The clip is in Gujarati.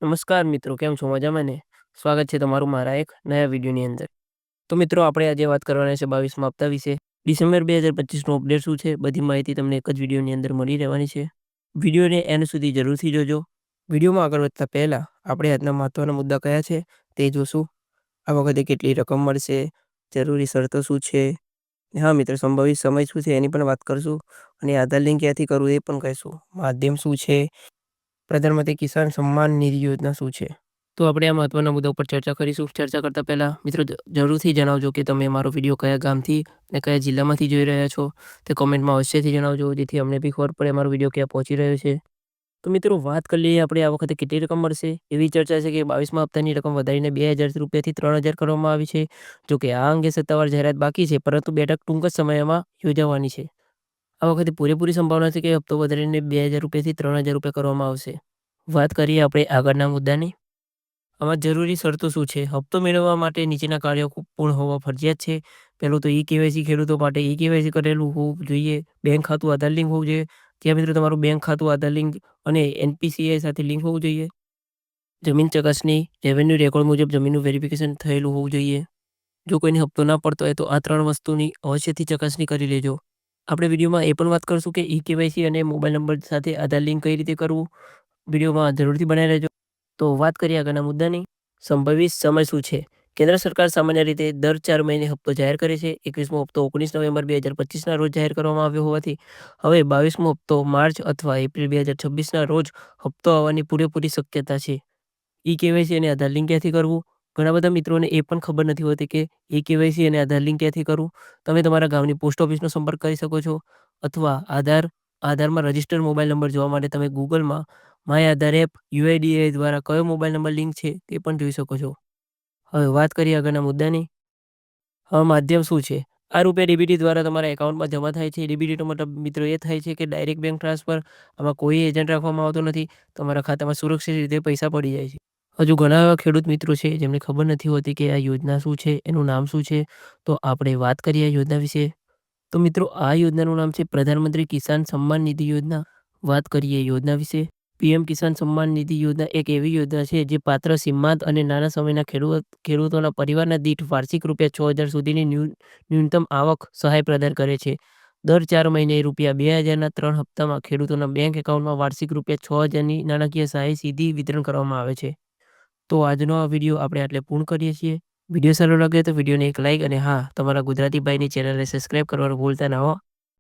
નમસ્કાર મિત્રો, કેમ છો? મજામાં ને? સ્વાગત છે તમારું મારા એક નયા વિડીયોની અંદર. તો મિત્રો આપણે આજે વાત કરવાના છે 22મા હપ્તા વિશે. ડિસેમ્બર 2025નું અપડેટ શું છે? બધી માહિતી તમને એક જ વિડીયોની અંદર મળી રહેવાની છે. વિડીયોને એન્ડ સુધી જરૂરથી જોજો. વિડીયોમાં આગળ વધતા પહેલા આપણે આજના મહત્વના મુદ્દા કયા છે તે જોશું. આ વખતે કેટલી રકમ મળશે? જરૂરી શરતો શું છે? હા મિત્રો, સંભવિત સમય શું છે એની પણ વાત કરશું. અને આધાર લિંક ક્યાંથી કરવું એ પણ કહીશું. માધ્યમ શું છે? પ્રધાનમંત્રી કિસાન સન્માન નિધિ યોજના શું છે? તો આપણે આ મહત્વના મુદ્દા ઉપર ચર્ચા કરીશું. ચર્ચા કરતા પહેલા મિત્રો જરૂરથી જણાવજો કે તમે મારો વિડીયો કયા ગામથી અને કયા જિલ્લામાંથી જોઈ રહ્યા છો. તે કોમેન્ટમાં અવશ્યથી જણાવજો, જેથી અમને બી ખબર પડે અમારો વિડીયો ક્યાં પહોંચી રહ્યો છે. તો મિત્રો વાત કરી લઈએ આપણે આ વખતે કેટલી રકમ મળશે. એવી ચર્ચા છે કે 22મા હપ્તાની રકમ વધારીને 2000 રૂપિયાથી 3000 કરવામાં આવી છે. જો કે આ અંગે સત્તાવાર જાહેરાત બાકી છે, પરંતુ બેઠક ટૂંક જ સમયમાં યોજાવાની છે. આ વખતે પૂરેપૂરી સંભાવના છે કે હપ્તો વધારીને 2000 રૂપિયાથી 3000 રૂપિયા કરવામાં આવશે. વાત કરીએ આપણે આગળના મુદ્દાની. આમાં જરૂરી શરતો શું છે? હપ્તો મેળવવા માટે નીચેના કાર્યો પૂર્ણ હોવા ફરજિયાત છે. પહેલું તો ઈ-કેવાયસી ખેડૂતો માટે ઈ-કેવાયસી કરેલું હોવું જોઈએ. બેંક ખાતું આધાર લિંક હોવું જોઈએ. ત્યાં મિત્રો તમારું બેંક ખાતું આધાર લિંક અને એનપીસીઆઈ સાથે લિંક હોવું જોઈએ. જમીન ચકાસણી, રેવન્યુ રેકોર્ડ મુજબ જમીનનું વેરિફિકેશન થયેલું હોવું જોઈએ. જો કોઈને હપ્તો ના પડતો હોય તો આ 3 વસ્તુની અવશ્યથી ચકાસણી કરી લેજો. આપણે વિડીયોમાં એ પણ વાત કરશું કે ઈ-કેવાયસી અને મોબાઈલ નંબર સાથે આધાર લિંક કઈ રીતે કરવું. વિડીયોમાં જરૂરથી બનાવી રહેજો. તો વાત કરીએ આગળના મુદ્દાની. સંભવિત સમય શું છે? કેન્દ્ર સરકાર સામાન્ય રીતે દર 4 મહિને હપ્તો જાહેર કરે છે. 21મો હપ્તો 19 નવેમ્બર 2025ના રોજ જાહેર કરવામાં આવ્યો હોવાથી હવે 22મો હપ્તો માર્ચ અથવા એપ્રિલ 2026ના રોજ હપ્તો આવવાની પૂરેપૂરી શક્યતા છે. ઈ-કેવાયસી અને આધાર લિંક ક્યાંથી કરવું? ઘણા બધા મિત્રોને એ પણ ખબર નથી હોતી કે ઈ-કેવાયસી અને આધાર લિંક ક્યાંથી કરવું. તમે તમારા ગામની પોસ્ટ ઓફિસનો સંપર્ક કરી શકો છો, અથવા આધારમાં રજિસ્ટર્ડ મોબાઈલ નંબર જોવા માટે તમે ગૂગલમાં માય આધાર એપ યુઆઈડીએઆઈ દ્વારા કયો મોબાઈલ નંબર લિંક છે તે પણ જોઈ શકો છો. હવે વાત કરીએ આગળના મુદ્દાની. હવે માધ્યમ શું છે? આ રૂપિયા ડીબીટી દ્વારા તમારા એકાઉન્ટમાં જમા થાય છે. ડીબીટીનો મતલબ મિત્રો એ થાય છે કે ડાયરેક્ટ બેંક ટ્રાન્સફર. આમાં કોઈ એજન્ટ રાખવામાં આવતો નથી. તમારા ખાતામાં સુરક્ષિત રીતે પૈસા પડી જાય છે. હજુ ઘણા એવા ખેડૂત મિત્રો છે જેમને ખબર નથી હોતી કે આ યોજના શું છે, એનું નામ શું છે. તો આપણે વાત કરીએ આ યોજના વિશે. તો મિત્રો આ યોજનાનું નામ છે પ્રધાનમંત્રી કિસાન સન્માન નિધિ યોજના. વાત કરીએ યોજના વિશે. પીએમ કિસાન સન્માન નિધિ યોજના એક એવી યોજના છે જે પાત્ર સીમાંત અને નાના સમયના ખેડૂતોના પરિવારના દીઠ વાર્ષિક રૂપિયા 6000 સુધીની ન્યૂનતમ આવક સહાય પ્રદાન કરે છે. દર 4 મહિને રૂપિયા 2000ના 3 હપ્તામાં ખેડૂતોના બેંક એકાઉન્ટમાં વાર્ષિક રૂપિયા 6000ની નાણાકીય સહાય સીધી વિતરણ કરવામાં આવે છે. તો આજનો આ વિડીયો આપણે આટલે પૂર્ણ કરીએ છીએ. વિડીયો સારો લાગે તો વિડીયોને એક લાઇક અને હા, તમારા ગુજરાતી ભાઈની ચેનલને સબસ્ક્રાઈબ કરવાનું ભૂલતા ના હો.